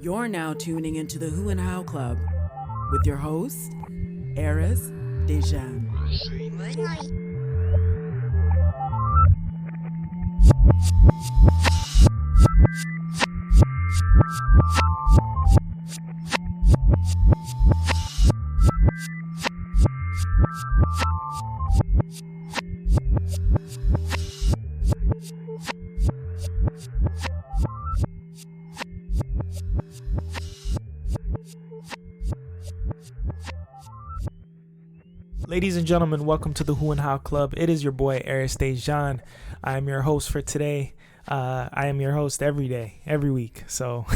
You're now tuning into the Who and How Club with your host, Arys Dejan. Ladies and gentlemen, welcome to the Who and How Club. It is your boy, Arys Dejan. I am your host for today. I am your host every day, every week. So,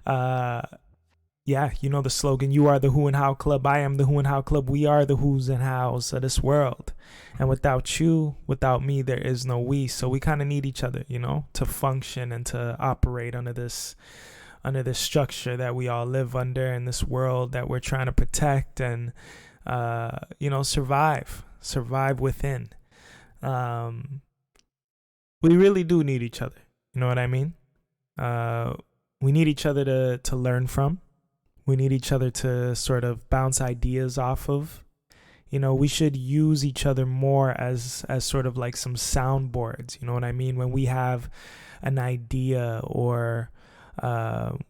yeah, you know the slogan, you are the Who and How Club. I am the Who and How Club. We are the Who's and How's of this world. And without you, without me, there is no we. So we kind of need each other, you know, to function and to operate under this structure that we all live under in this world that we're trying to protect and survive within. We really do need each other. You know what I mean? We need each other to learn from. We need each other to sort of bounce ideas off of. You know, we should use each other more as sort of like some soundboards. You know what I mean? When we have an idea or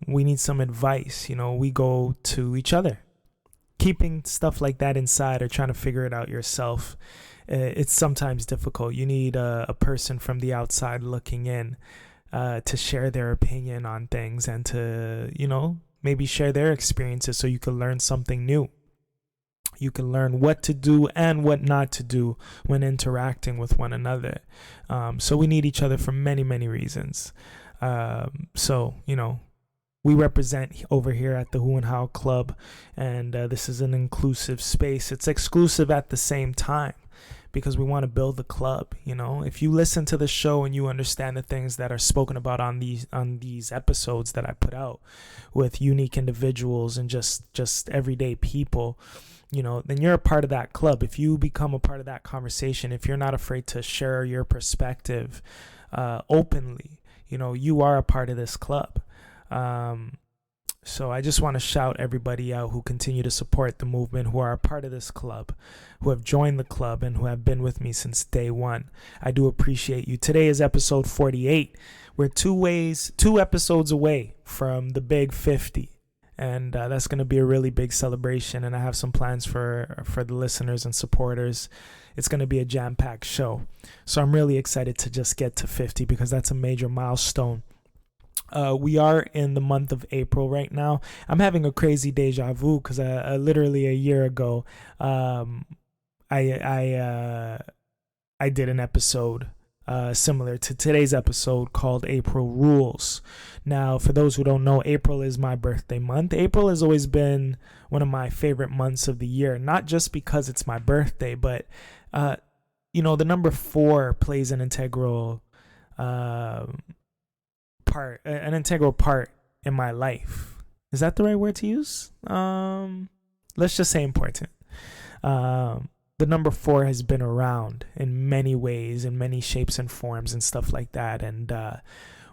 we need some advice, you know, we go to each other. Keeping stuff like that inside or trying to figure it out yourself, it's sometimes difficult. You need a person from the outside looking in to share their opinion on things and to, you know, maybe share their experiences so you can learn something new. You can learn what to do and what not to do when interacting with one another. So we need each other for many, many reasons. So, you know, we represent over here at the Who and How Club, and this is an inclusive space. It's exclusive at the same time because we want to build the club. You know, if you listen to the show and you understand the things that are spoken about on these episodes that I put out with unique individuals and just everyday people, you know, then you're a part of that club. If you become a part of that conversation, if you're not afraid to share your perspective openly, you know, you are a part of this club. So I just want to shout everybody out who continue to support the movement, who are a part of this club, who have joined the club and who have been with me since day one. I do appreciate you. Today is episode 48. We're two episodes away from the big 50. And that's going to be a really big celebration. And I have some plans for the listeners and supporters. It's going to be a jam-packed show. So I'm really excited to just get to 50 because that's a major milestone. We are in the month of April right now. I'm having a crazy deja vu because literally a year ago, I did an episode similar to today's episode called April Rules. Now, for those who don't know, April is my birthday month. April has always been one of my favorite months of the year, not just because it's my birthday, but you know, the number 4 plays an integral part in my life. Is that the right word to use? Let's just say important. The number 4 has been around in many ways, in many shapes and forms and stuff like that. And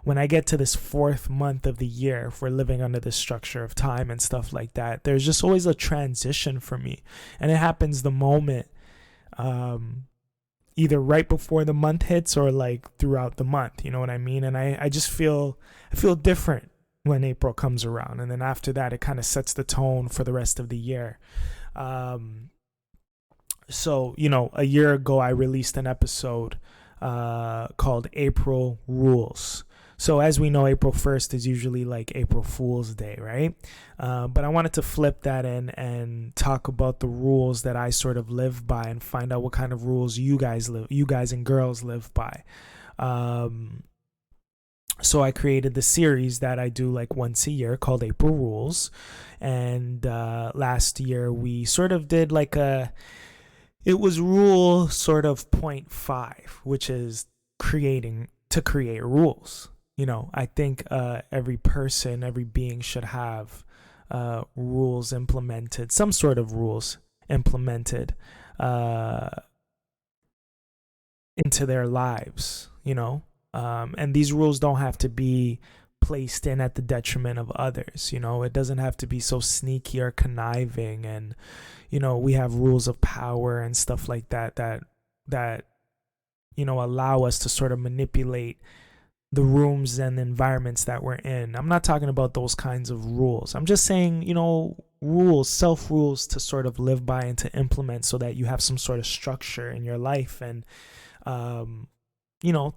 when I get to this 4th month of the year, if we're living under this structure of time and stuff like that, there's just always a transition for me. And it happens the moment either right before the month hits or like throughout the month, you know what I mean? And I just feel different when April comes around. And then after that, it kind of sets the tone for the rest of the year. So, you know, a year ago, I released an episode called April Rules. So as we know, April 1st is usually like April Fool's Day, right? But I wanted to flip that and talk about the rules that I sort of live by and find out what kind of rules you guys and girls live by. So I created the series that I do like once a year called April Rules. And last year we sort of did like it was rule sort of 0.5, which is create rules. You know, I think every person, every being should have rules implemented, some sort of rules implemented into their lives, you know. And these rules don't have to be placed in at the detriment of others. It doesn't have to be so sneaky or conniving. And we have rules of power and stuff like that allow us to sort of manipulate the rooms and environments that we're in. I'm not talking about those kinds of rules. I'm just saying, rules, self-rules to sort of live by and to implement so that you have some sort of structure in your life and,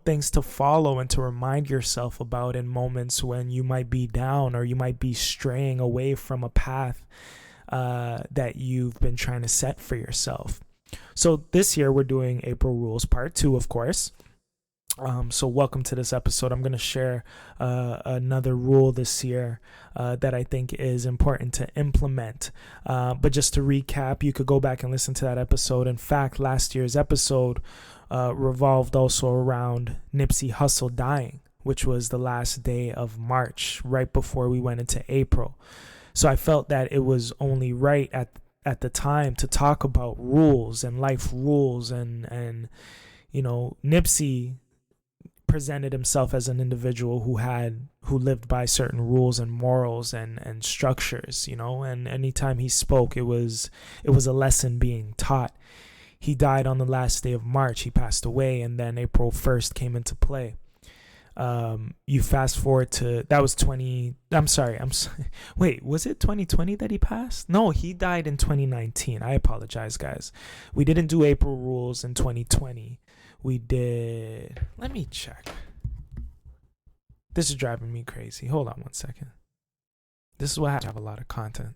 things to follow and to remind yourself about in moments when you might be down or you might be straying away from a path that you've been trying to set for yourself. So this year we're doing April Rules Part 2, of course. So welcome to this episode. I'm going to share another rule this year that I think is important to implement. But just to recap, you could go back and listen to that episode. In fact, last year's episode revolved also around Nipsey Hussle dying, which was the last day of March, right before we went into April. So I felt that it was only right at the time to talk about rules and life rules and Nipsey presented himself as an individual who lived by certain rules and morals and structures, and anytime he spoke, it was a lesson being taught. He died on the last day of March. He passed away, and then April 1st came into play. You fast forward to, that was wait, was it 2020 that he passed? No, he died in 2019. I apologize, guys. We didn't do April Rules in 2020. We did, let me check. This is driving me crazy. Hold on one second. This is why I have a lot of content.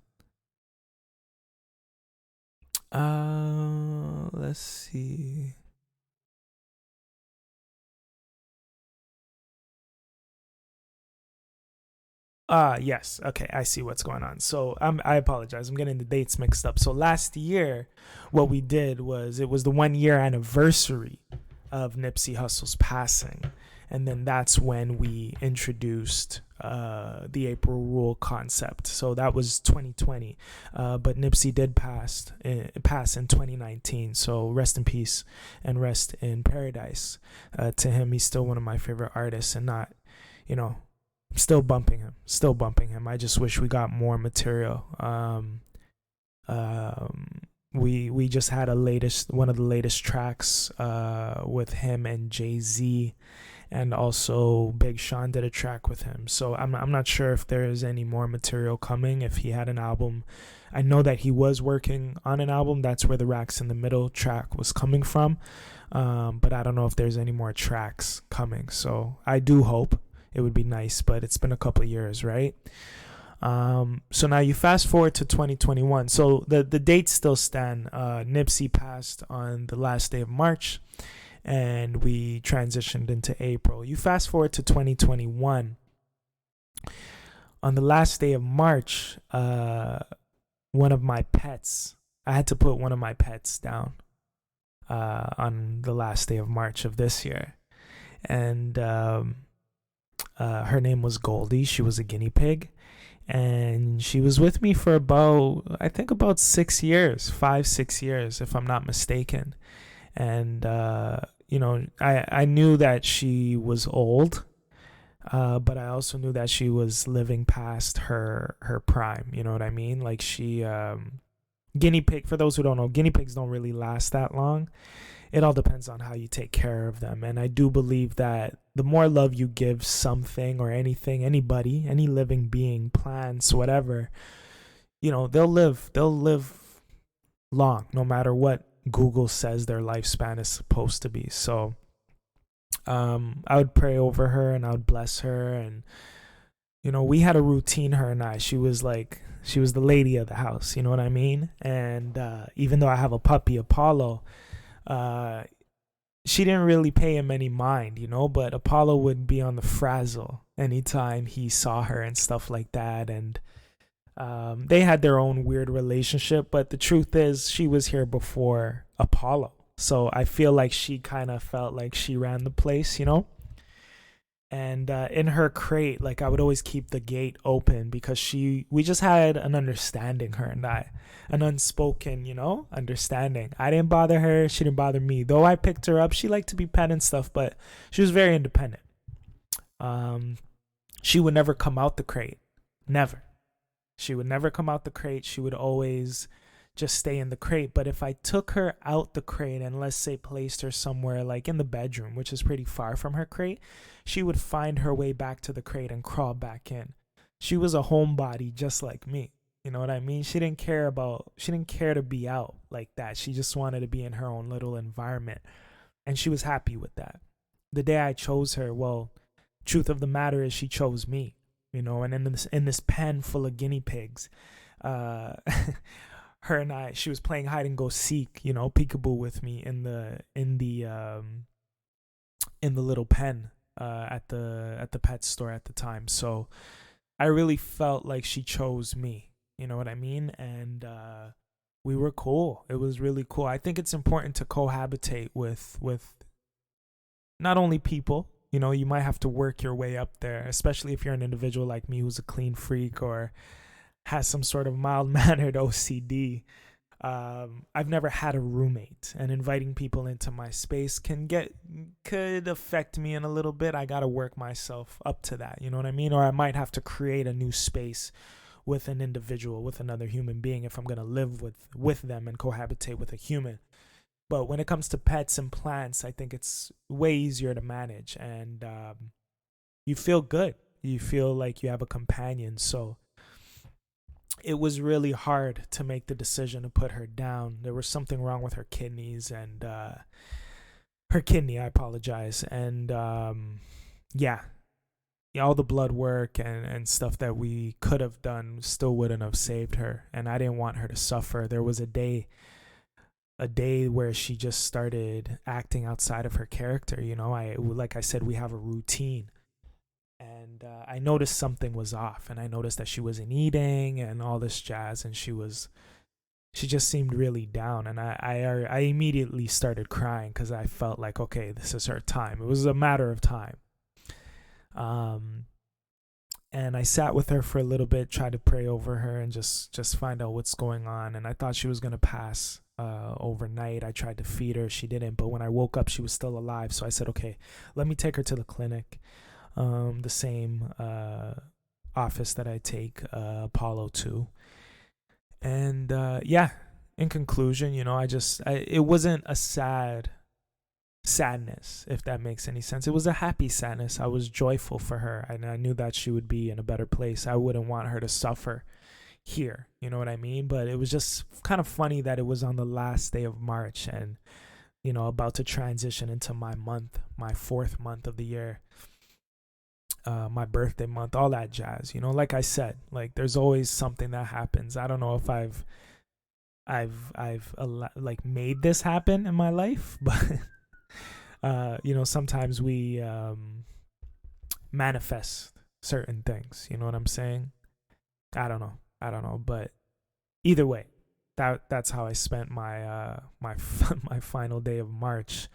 Let's see. Yes. Okay, I see what's going on. So I apologize. I'm getting the dates mixed up. So last year, what we did was, it was the 1 year anniversary of Nipsey Hussle's passing. And then that's when we introduced the April Rule concept. So that was 2020. But Nipsey did pass in 2019. So rest in peace and rest in paradise. To him, he's still one of my favorite artists, and not, still bumping him. I just wish we got more material. We just had one of the latest tracks with him and Jay-Z, and also Big Sean did a track with him. So I'm not sure if there is any more material coming, if he had an album. I know that he was working on an album. That's where the Racks in the Middle track was coming from. But I don't know if there's any more tracks coming. So I do hope. It would be nice, but it's been a couple of years, right? So now you fast forward to 2021. So the dates still stand. Nipsey passed on the last day of March, and we transitioned into April. You fast forward to 2021. On the last day of March, one of my pets, I had to put one of my pets down on the last day of March of this year. And her name was Goldie. She was a guinea pig. And she was with me for about 6 years, 5-6 years, if I'm not mistaken. And, I knew that she was old, but I also knew that she was living past her prime. You know what I mean? Like guinea pig, for those who don't know, guinea pigs don't really last that long. It all depends on how you take care of them. And I do believe that the more love you give something or anything, anybody, any living being, plants, whatever, they'll live long, no matter what Google says their lifespan is supposed to be. So I would pray over her and I would bless her. And, we had a routine, her and I. She was the lady of the house, you know what I mean? And even though I have a puppy, Apollo, she didn't really pay him any mind, but Apollo would be on the frazzle anytime he saw her and stuff like that. And they had their own weird relationship, but the truth is she was here before Apollo. So I feel like she kind of felt like she ran the place, And in her crate, like, I would always keep the gate open because we just had an understanding, her and I, an unspoken, understanding. I didn't bother her. She didn't bother me. Though I picked her up, she liked to be pet and stuff, but she was very independent. She she would never come out the crate. Never. She would never come out the crate. She would always just stay in the crate. But if I took her out the crate and, let's say, placed her somewhere like in the bedroom, which is pretty far from her crate, she would find her way back to the crate and crawl back in. She was a homebody just like me. You know what I mean? She didn't care to be out like that. She just wanted to be in her own little environment. And she was happy with that. The day I chose her, well, truth of the matter is she chose me. And in this pen full of guinea pigs, her and I, she was playing hide and go seek, peekaboo with me in the little pen at the pet store at the time. So I really felt like she chose me. You know what I mean? And we were cool. It was really cool. I think it's important to cohabitate with not only people. You might have to work your way up there, especially if you're an individual like me who's a clean freak or has some sort of mild-mannered OCD. I've never had a roommate, and inviting people into my space could affect me in a little bit. I got to work myself up to that, you know what I mean? Or I might have to create a new space with an individual, with another human being, if I'm going to live with them and cohabitate with a human. But when it comes to pets and plants, I think it's way easier to manage, and you feel good. You feel like you have a companion. So it was really hard to make the decision to put her down. There was something wrong with her kidneys and her kidney. I apologize. And all the blood work and stuff that we could have done still wouldn't have saved her. And I didn't want her to suffer. There was a day where she just started acting outside of her character. Like I said, we have a routine. And I noticed something was off, and I noticed that she wasn't eating and all this jazz, and she just seemed really down. And I immediately started crying because I felt like, okay, this is her time. It was a matter of time. And I sat with her for a little bit, tried to pray over her and just find out what's going on. And I thought she was going to pass overnight. I tried to feed her. She didn't. But when I woke up, she was still alive. So I said, okay, let me take her to the clinic. The same office that I take Apollo to. And in conclusion, it wasn't a sadness, if that makes any sense. It was a happy sadness. I was joyful for her, and I knew that she would be in a better place. I wouldn't want her to suffer here, you know what I mean? But it was just kind of funny that it was on the last day of March and, about to transition into my 4th month of the year. My birthday month, all that jazz, like I said, like there's always something that happens. I don't know if I've like made this happen in my life, but sometimes we manifest certain things, you know what I'm saying? I don't know, but either way, that's how I spent my my final day of March.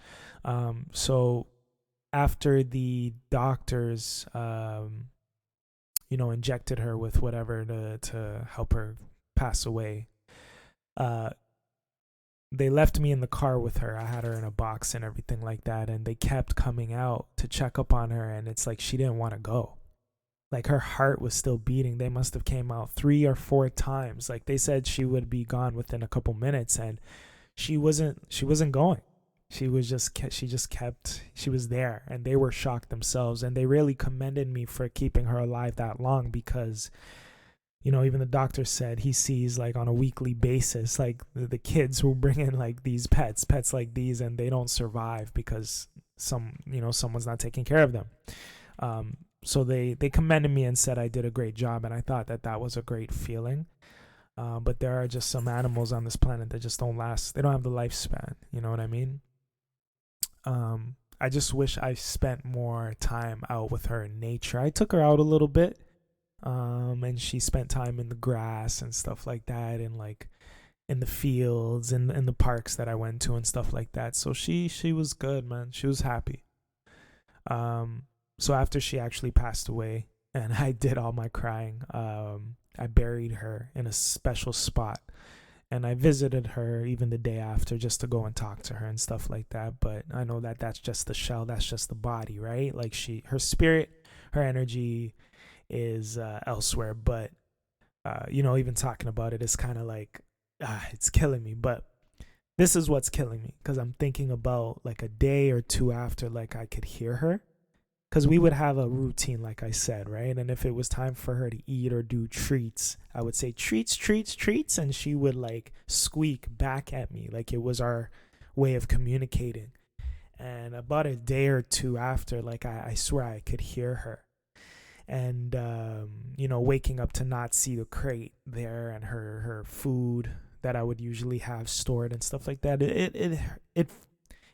So after the doctors, injected her with whatever to help her pass away, they left me in the car with her. I had her in a box and everything like that, and they kept coming out to check up on her, and it's like she didn't want to go. Like her heart was still beating. They must have came out 3 or 4 times. Like they said she would be gone within a couple minutes, and she wasn't going. She was there, and they were shocked themselves, and they really commended me for keeping her alive that long because, even the doctor said he sees like on a weekly basis, like the kids who bring in like these pets like these, and they don't survive because someone's not taking care of them. So they commended me and said I did a great job, and I thought that was a great feeling. But there are just some animals on this planet that just don't last. They don't have the lifespan. You know what I mean? I just wish I spent more time out with her in nature. I took her out a little bit, and she spent time in the grass and stuff like that, and like in the fields and in the parks that I went to and stuff like that. So she was good, man. She was happy. So after she actually passed away and I did all my crying, I buried her in a special spot. And I visited her even the day after just to go and talk to her and stuff like that. But I know that that's just the shell. That's just the body, right? Like her spirit, her energy is elsewhere. But even talking about it is kind of like it's killing me. But this is what's killing me, because I'm thinking about like a day or two after, like I could hear her, because we would have a routine, like I said, right? And if it was time for her to eat or do treats, I would say treats, treats, treats, and she would like squeak back at me, like it was our way of communicating. And about a day or two after, like I swear I could hear her. And waking up to not see the crate there and her food that I would usually have stored and stuff like that, it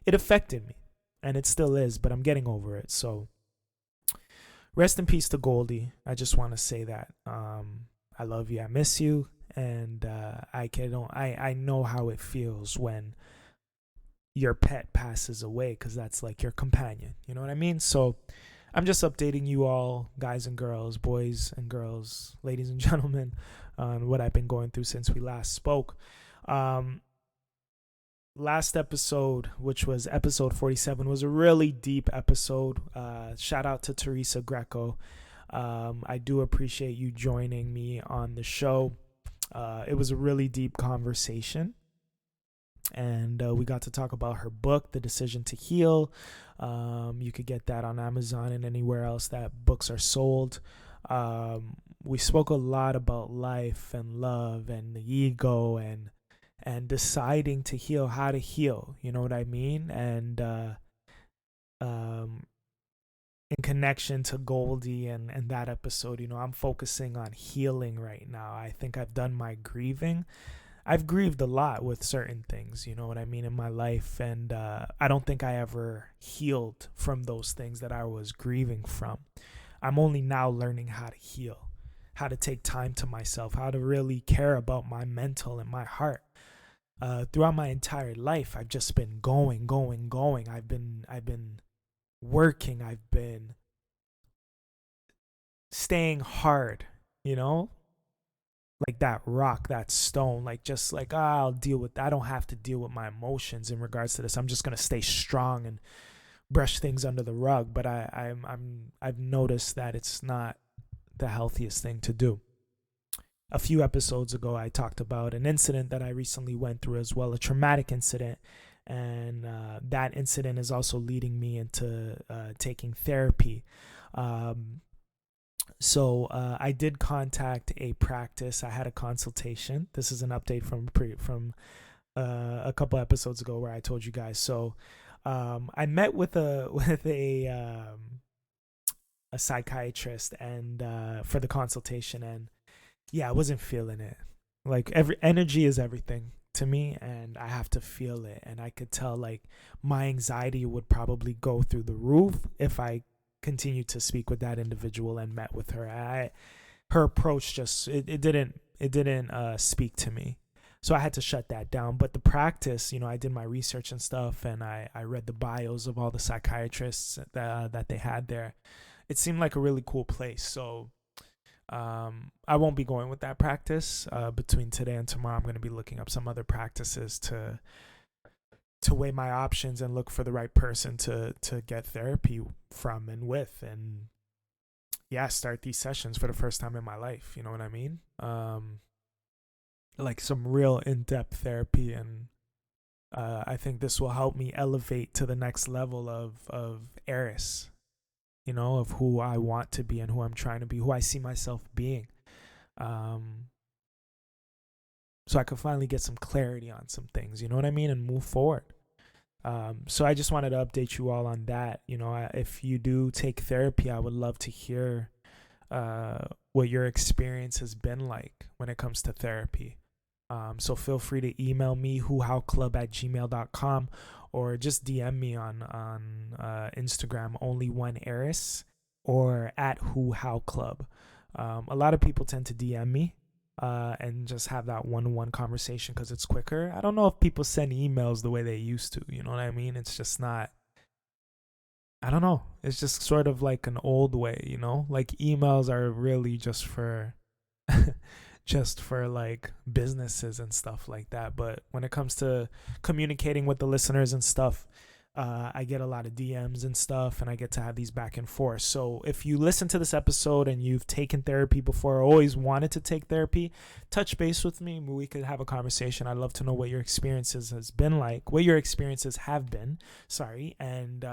affected me, and it still is, but I'm getting over it. So rest in peace to Goldie. I just want to say that I love you, I miss you, and I know how it feels when your pet passes away, because that's like your companion, you know what I mean? So I'm just updating you all, guys and girls, boys and girls, ladies and gentlemen, on what I've been going through since we last spoke. Last episode, which was episode 47, was a really deep episode. Shout out to Teresa Greco. I do appreciate you joining me on the show. It was a really deep conversation. And we got to talk about her book, The Decision to Heal. You could get that on Amazon and anywhere else that books are sold. We spoke a lot about life and love and the ego and deciding to heal, how to heal, you know what I mean? And in connection to Goldie and that episode, I'm focusing on healing right now. I think I've done my grieving. I've grieved a lot with certain things, you know what I mean, in my life. And I don't think I ever healed from those things that I was grieving from. I'm only now learning how to heal, how to take time to myself, how to really care about my mental and my heart. Throughout my entire life, I've just been going. I've been working. I've been staying hard, like that rock, that stone, like just like I'll deal with. I don't have to deal with my emotions in regards to this. I'm just gonna stay strong and brush things under the rug. But I've noticed that it's not the healthiest thing to do. A few episodes ago, I talked about an incident that I recently went through as well, a traumatic incident. And that incident is also leading me into taking therapy. So I did contact a practice. I had a consultation. This is an update from a couple episodes ago where I told you guys. So I met with a psychiatrist and for the consultation, and yeah, I wasn't feeling it. Like every energy is everything to me, and I have to feel it. And I could tell like my anxiety would probably go through the roof if I continued to speak with that individual and met with her. Her approach just it didn't speak to me. So I had to shut that down. But the practice, I did my research and stuff, and I read the bios of all the psychiatrists that they had there. It seemed like a really cool place. So I won't be going with that practice. Between today and tomorrow, I'm going to be looking up some other practices to weigh my options and look for the right person to get therapy from and with, and yeah, start these sessions for the first time in my life. You know what I mean? Like some real in-depth therapy, and I think this will help me elevate to the next level of Arys, of who I want to be and who I'm trying to be, who I see myself being. So I could finally get some clarity on some things, you know what I mean, and move forward. So I just wanted to update you all on that. If you do take therapy, I would love to hear what your experience has been like when it comes to therapy. So feel free to email me, whohowclub@gmail.com, or just DM me on Instagram, only1Arys, or @whohowclub. A lot of people tend to DM me and just have that one-on-one conversation because it's quicker. I don't know if people send emails the way they used to, you know what I mean? It's just not, I don't know. It's just sort of like an old way, like emails are really just for just for like businesses and stuff like that. But when it comes to communicating with the listeners and stuff, I get a lot of DMs and stuff, and I get to have these back and forth. So if you listen to this episode and you've taken therapy before or always wanted to take therapy, touch base with me. We could have a conversation. I'd love to know what your experiences has been like, what your experiences have been. Sorry. And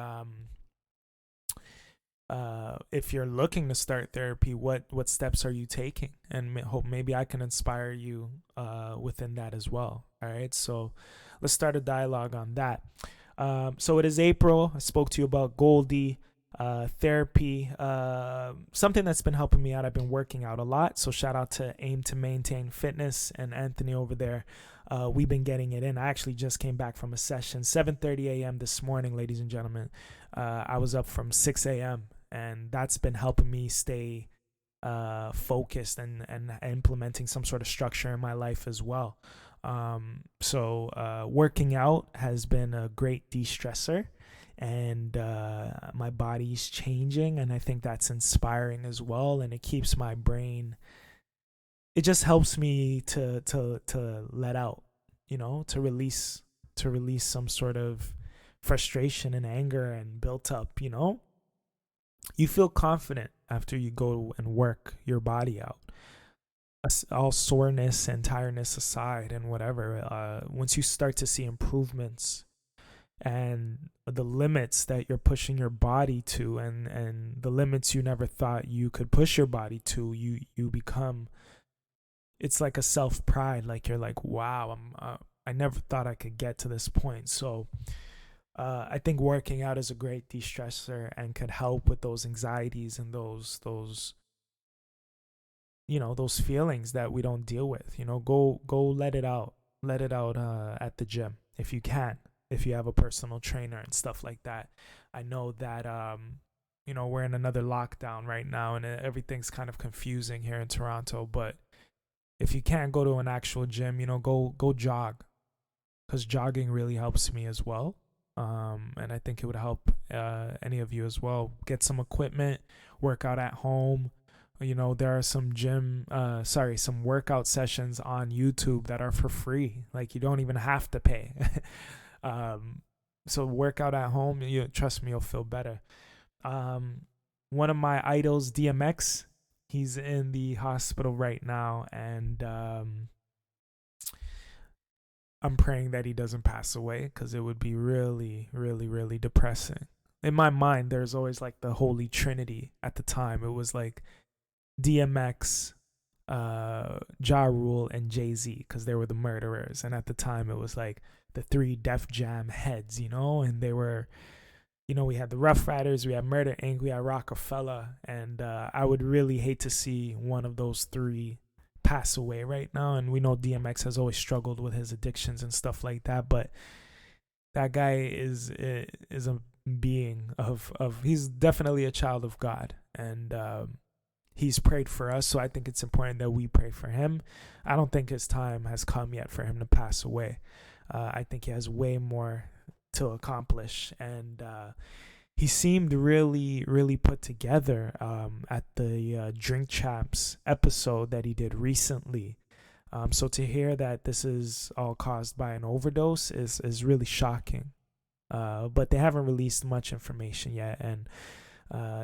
if you're looking to start therapy, what steps are you taking? And hope maybe I can inspire you within that as well. All right. So let's start a dialogue on that. So it is April. I spoke to you about Goldie, therapy, something that's been helping me out. I've been working out a lot. So shout out to Aim to Maintain Fitness and Anthony over there. We've been getting it in. I actually just came back from a session, 7:30 a.m. this morning, ladies and gentlemen. I was up from 6 a.m. and that's been helping me stay focused and implementing some sort of structure in my life as well. So working out has been a great de-stressor, and my body's changing, and I think that's inspiring as well, and it keeps my brain, it just helps me to let out, to release some sort of frustration and anger and built up, you feel confident after you go and work your body out. All soreness and tiredness aside and whatever, once you start to see improvements and the limits that you're pushing your body to, and the limits you never thought you could push your body to, you become, it's like a self-pride, like you're like, wow, I never thought I could get to this point. So I think working out is a great de-stressor and could help with those anxieties and those those feelings that we don't deal with. Go let it out at the gym if you can, if you have a personal trainer and stuff like that. I know that we're in another lockdown right now, and everything's kind of confusing here in Toronto, but if you can't go to an actual gym, go jog, because jogging really helps me as well. And I think it would help any of you as well. Get some equipment, work out at home. There are some some workout sessions on YouTube that are for free. Like, you don't even have to pay. So work out at home. Trust me, you'll feel better. One of my idols, DMX, he's in the hospital right now, and I'm praying that he doesn't pass away, because it would be really, really, really depressing. In my mind, there's always like the Holy Trinity at the time. It was like DMX, Ja Rule, and Jay-Z, because they were the murderers. And at the time, it was like the three Def Jam heads, and they were, we had the Rough Riders, we had Murder Inc., we had Rockefeller, and I would really hate to see one of those three pass away right now. And we know DMX has always struggled with his addictions and stuff like that, but that guy is a being of he's definitely a child of God, and he's prayed for us, so I think it's important that we pray for him. I don't think his time has come yet for him to pass away. I think he has way more to accomplish, and he seemed really, really put together at the Drink Champs episode that he did recently. So to hear that this is all caused by an overdose is really shocking. But they haven't released much information yet, and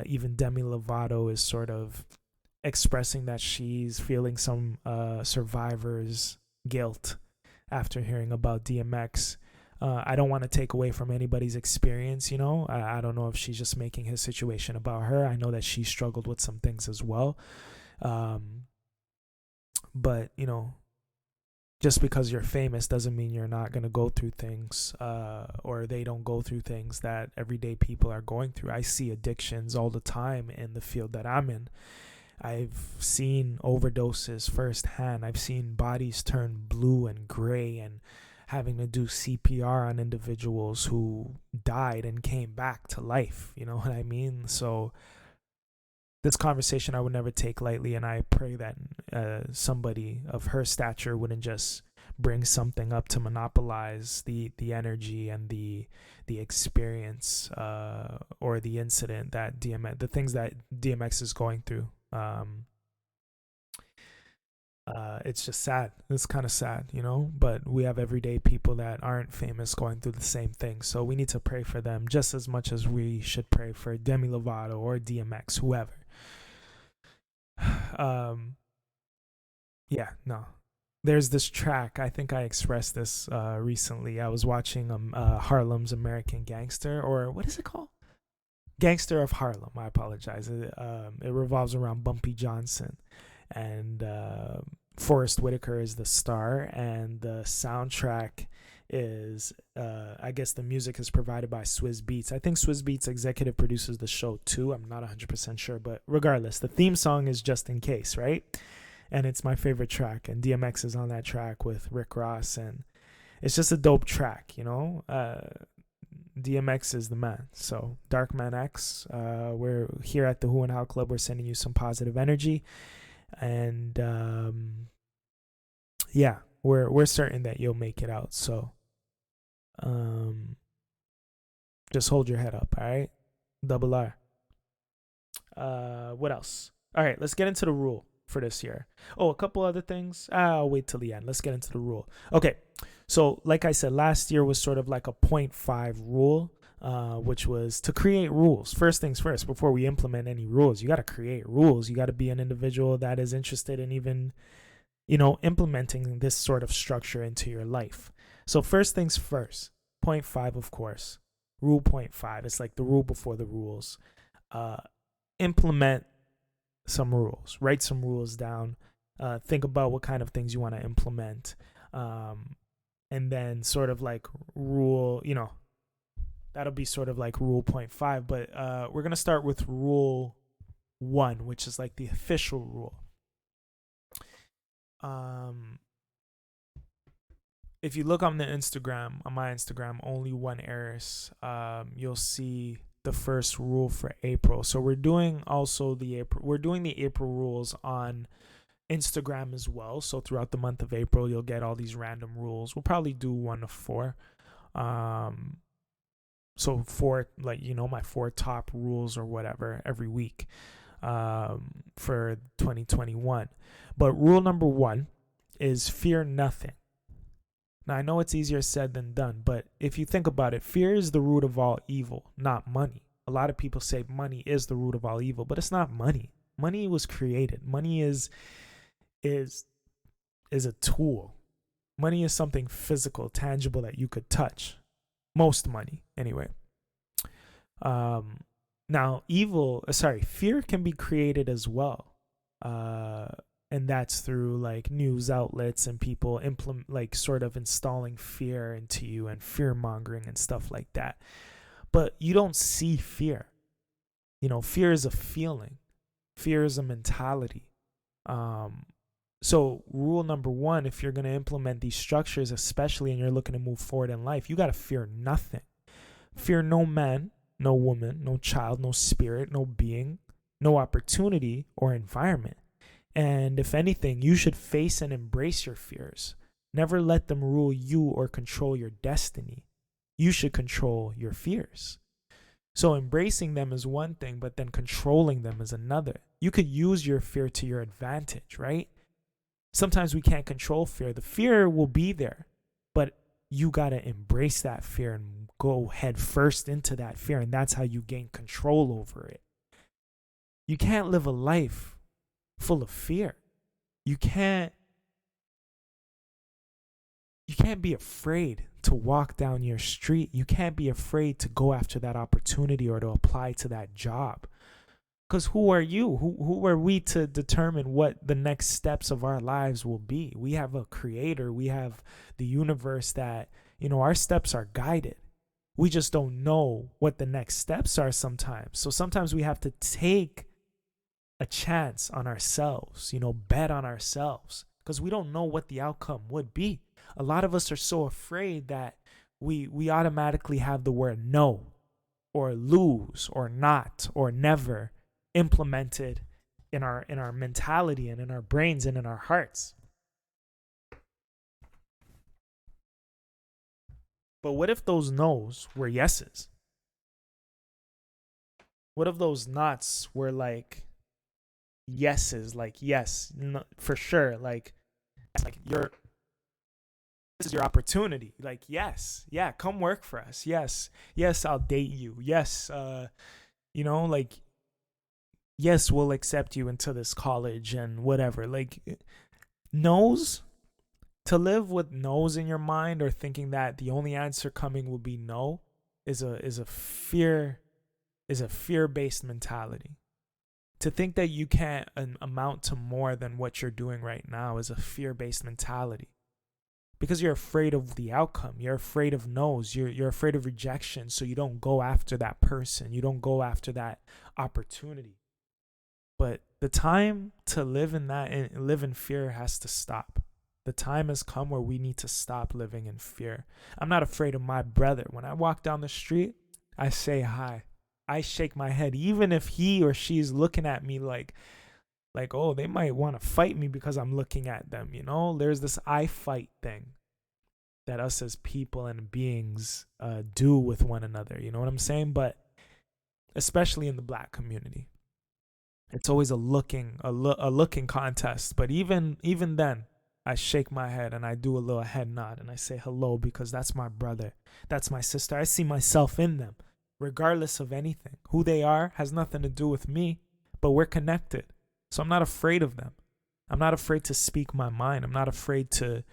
even Demi Lovato is sort of expressing that she's feeling some survivor's guilt after hearing about DMX. I don't want to take away from anybody's experience, I don't know if she's just making his situation about her. I know that she struggled with some things as well. But, just because you're famous doesn't mean you're not going to go through things, or they don't go through things that everyday people are going through. I see addictions all the time in the field that I'm in. I've seen overdoses firsthand. I've seen bodies turn blue and gray, and having to do CPR on individuals who died and came back to life. You know what I mean? So this conversation I would never take lightly, and I pray that somebody of her stature wouldn't just bring something up to monopolize the energy and the experience or the incident that the things that DMX is going through. It's just sad. It's kind of sad, you know, but we have everyday people that aren't famous going through the same thing. So we need to pray for them just as much as we should pray for Demi Lovato or DMX, whoever. Yeah, no. There's this track. I think I expressed this recently. I was watching Harlem's American Gangster, or what is it called? Gangster of Harlem. I apologize. It revolves around Bumpy Johnson, and Forrest Whitaker is the star, and the soundtrack is I guess the music is provided by Swizz Beatz. I think Swizz Beatz executive produces the show too. I'm not 100% sure, but regardless, the theme song is Just in Case, right? And it's my favorite track, and DMX is on that track with Rick Ross, and it's just a dope track, you know. DMX is the man. So Darkman X, we're here at the Who and How Club. We're sending you some positive energy, and yeah, we're certain that you'll make it out. So just hold your head up, all right? Double R. What else? All right, let's get into the rule for this year. Oh, a couple other things. I'll wait till the end. Let's get into the rule. Okay, so like I said, last year was sort of like a 0.5 rule, which was to create rules. First things first, before we implement any rules, you got to create rules. You got to be an individual that is interested in even, you know, implementing this sort of structure into your life. So first things first, 0.5, of course. Rule 0.5. It's like the rule before the rules. Implement some rules. Write some rules down. Think about what kind of things you want to implement. And then sort of like rule, you know, that'll be sort of like rule 0.5. But we're going to start with rule 1, which is like the official rule. If you look on my Instagram, only one Arys, you'll see the first rule for April. So we're doing the April rules on Instagram as well. So throughout the month of April, you'll get all these random rules. We'll probably do 1 of 4. So 4, like, you know, my 4 top rules or whatever every week for 2021. But rule number 1 is fear nothing. Now, I know it's easier said than done, but if you think about it, fear is the root of all evil, not money. A lot of people say money is the root of all evil, but it's not money. Money was created. Money is a tool. Money is something physical, tangible that you could touch. Most money, anyway. Now, fear can be created as well. And that's through like news outlets and people sort of installing fear into you and fear mongering and stuff like that. But you don't see fear. You know, fear is a feeling. Fear is a mentality. So rule number 1, if you're going to implement these structures, especially and you're looking to move forward in life, you got to fear nothing. Fear no man, no woman, no child, no spirit, no being, no opportunity or environment. And if anything, you should face and embrace your fears. Never let them rule you or control your destiny. You should control your fears. So embracing them is one thing, but then controlling them is another. You could use your fear to your advantage, right? Sometimes we can't control fear. The fear will be there, but you got to embrace that fear and go head first into that fear. And that's how you gain control over it. You can't live a life full of fear. You can't be afraid to walk down your street. You can't be afraid to go after that opportunity or to apply to that job. Because who are you? Who are we to determine what the next steps of our lives will be? We have a creator. We have the universe that, you know, our steps are guided. We just don't know what the next steps are sometimes. So sometimes we have to take a chance on ourselves, you know, bet on ourselves, because we don't know what the outcome would be. A lot of us are so afraid that we automatically have the word no or lose or not or never implemented in our mentality and in our brains and in our hearts. But what if those no's were yeses? What if those nots were like yeses, like yes, no, for sure, like like this is your opportunity. Like, yes, yeah, come work for us. Yes, I'll date you. Yes, like, yes, we'll accept you into this college and whatever. Like, no's, to live with no's in your mind or thinking that the only answer coming will be no is a fear-based mentality. To think that you can't amount to more than what you're doing right now is a fear-based mentality. Because you're afraid of the outcome. You're afraid of no's. You're afraid of rejection. So you don't go after that person. You don't go after that opportunity. But the time to live in fear has to stop. The time has come where we need to stop living in fear. I'm not afraid of my brother. When I walk down the street, I say hi. I shake my head, even if he or she's looking at me like, oh, they might want to fight me because I'm looking at them. There's this I fight thing that us as people and beings do with one another. You know what I'm saying? But especially in the Black community, it's always a looking contest. But even then, I shake my head and I do a little head nod and I say hello, because that's my brother, that's my sister. I see myself in them, regardless of anything. Who they are has nothing to do with me, but we're connected. So I'm not afraid of them. I'm not afraid to speak my mind. I'm not afraid to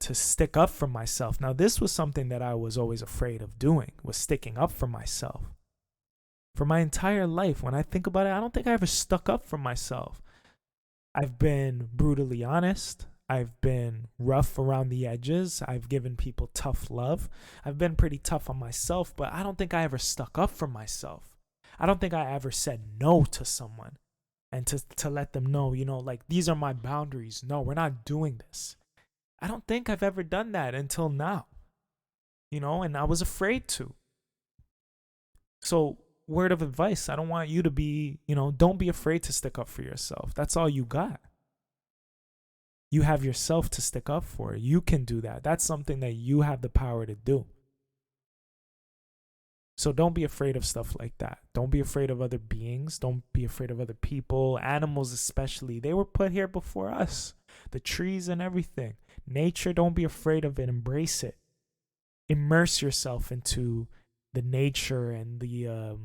stick up for myself. Now, this was something that I was always afraid of doing, was sticking up for myself. For my entire life, when I think about it, I don't think I ever stuck up for myself. I've been brutally honest. I've been rough around the edges. I've given people tough love. I've been pretty tough on myself, but I don't think I ever stuck up for myself. I don't think I ever said no to someone and to let them know, like, these are my boundaries. No, we're not doing this. I don't think I've ever done that until now, and I was afraid to. So, word of advice, I don't want you to be, don't be afraid to stick up for yourself. That's all you got. You have yourself to stick up for. You can do that. That's something that you have the power to do. So don't be afraid of stuff like that. Don't be afraid of other beings. Don't be afraid of other people, animals especially. They were put here before us. The trees and everything. Nature, don't be afraid of it. Embrace it. Immerse yourself into the nature and the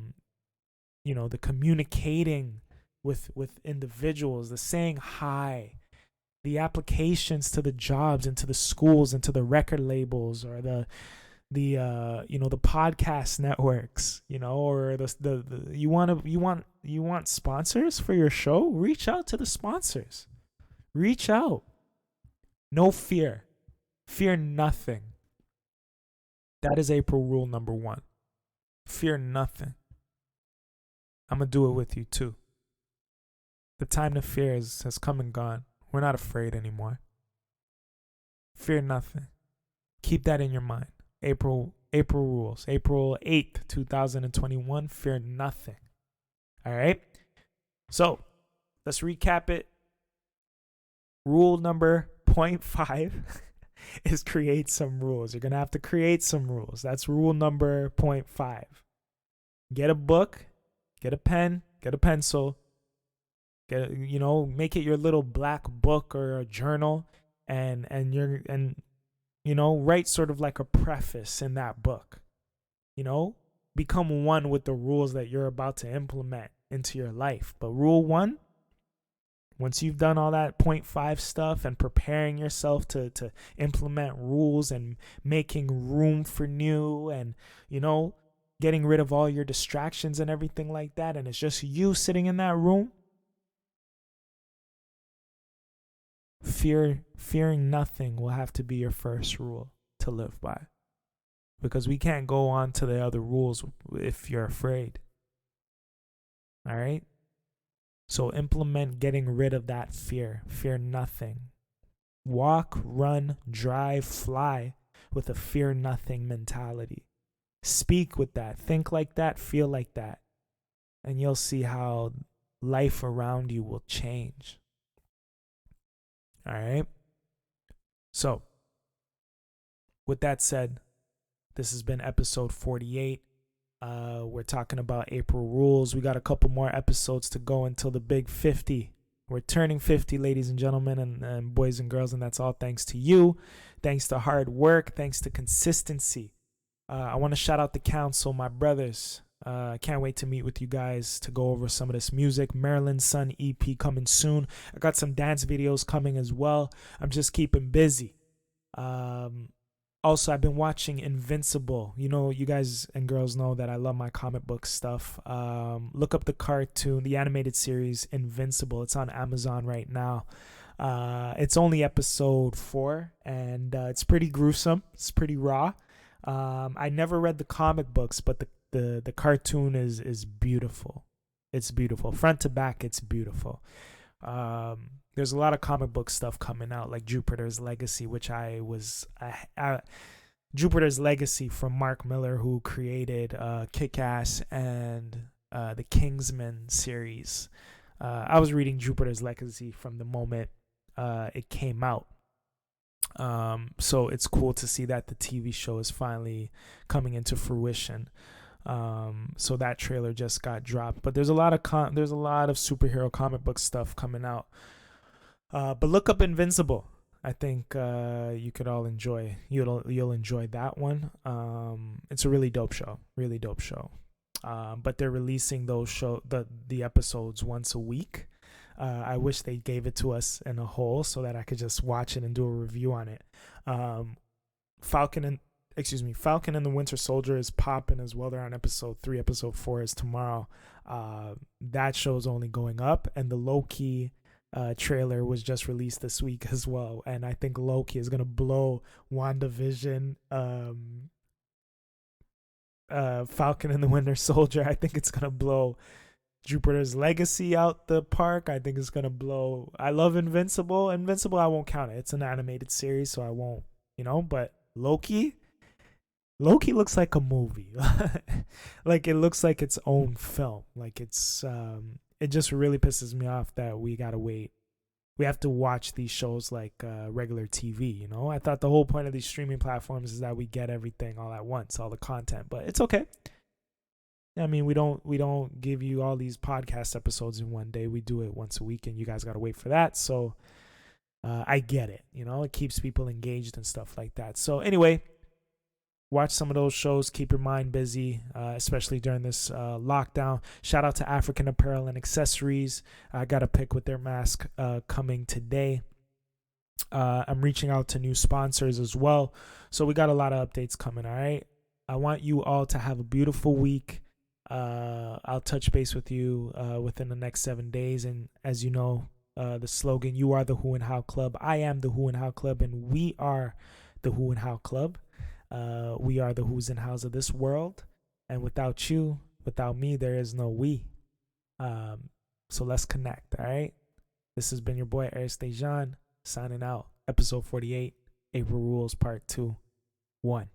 communicating with individuals, the saying hi, the applications to the jobs and to the schools and to the record labels, or the podcast networks, or you want sponsors for your show? Reach out to the sponsors. Reach out. No fear. Fear nothing. That is April rule number 1. Fear nothing. I'm going to do it with you too. The time to fear has come and gone. We're not afraid anymore. Fear nothing. Keep that in your mind. April rules. April 8th, 2021. Fear nothing. All right? So, let's recap it. Rule number 0.5 is create some rules. You're going to have to create some rules. That's rule number 0.5. Get a book, get a pen, get a pencil, make it your little black book or a journal, and write sort of like a preface in that book. Become one with the rules that you're about to implement into your life. But rule 1, once you've done all that 0.5 stuff and preparing yourself to implement rules and making room for new and, getting rid of all your distractions and everything like that, and it's just you sitting in that room, fearing nothing will have to be your first rule to live by. Because we can't go on to the other rules if you're afraid. All right? So implement getting rid of that fear. Fear nothing. Walk, run, drive, fly with a fear nothing mentality. Speak with that. Think like that. Feel like that. And you'll see how life around you will change. All right? So, with that said, this has been episode 48. We're talking about April rules. We got a couple more episodes to go until the big 50. We're turning 50, ladies and gentlemen, and boys and girls, and that's all thanks to you, thanks to hard work, thanks to consistency. I want to shout out the council, my brothers. I can't wait to meet with you guys to go over some of this music. Maryland Sun EP coming soon. I got some dance videos coming as well. I'm just keeping busy. Also, I've been watching Invincible. You know, you guys and girls know that I love my comic book stuff. Look up the cartoon, the animated series Invincible. It's on Amazon right now. It's only episode 4, and it's pretty gruesome. It's pretty raw. I never read the comic books, but the cartoon is beautiful. It's beautiful. Front to back, it's beautiful. There's a lot of comic book stuff coming out, like Jupiter's Legacy, which Jupiter's Legacy from Mark Miller, who created Kick-Ass and the Kingsman series. I was reading Jupiter's Legacy from the moment it came out. So it's cool to see that the TV show is finally coming into fruition. So that trailer just got dropped, but there's a lot of superhero comic book stuff coming out. But look up Invincible. I think you could all enjoy. You'll enjoy that one. It's a really dope show. But they're releasing the episodes once a week. I wish they gave it to us in a whole so that I could just watch it and do a review on it. Falcon and the Winter Soldier is popping as well. They're on episode 3. Episode 4 is tomorrow. That show is only going up, and the Loki trailer was just released this week as well. And I think Loki is gonna blow WandaVision, Falcon and the Winter Soldier. I think it's gonna blow Jupiter's Legacy out the park. I think it's gonna blow. I love Invincible. I won't count it. It's an animated series, so I won't. But Loki looks like a movie. Like it looks like its own film. Like it's it just really pisses me off that we gotta wait. We have to watch these shows like regular TV. I thought the whole point of these streaming platforms is that we get everything all at once, all the content. But it's okay. I mean, we don't give you all these podcast episodes in one day. We do it once a week, and you guys gotta wait for that. So I get it. It keeps people engaged and stuff like that. So anyway, watch some of those shows. Keep your mind busy, especially during this lockdown. Shout out to African Apparel and Accessories. I got a pick with their mask coming today. I'm reaching out to new sponsors as well. So we got a lot of updates coming, all right? I want you all to have a beautiful week. I'll touch base with you within the next 7 days. And as you know, the slogan, you are the Who and How Club. I am the Who and How Club, and we are the Who and How Club. We are the who's and hows of this world, and without you, without me, there is no we. So let's connect, all right? This has been your boy Arys signing out. Episode 48, April Rules Part 2, 1.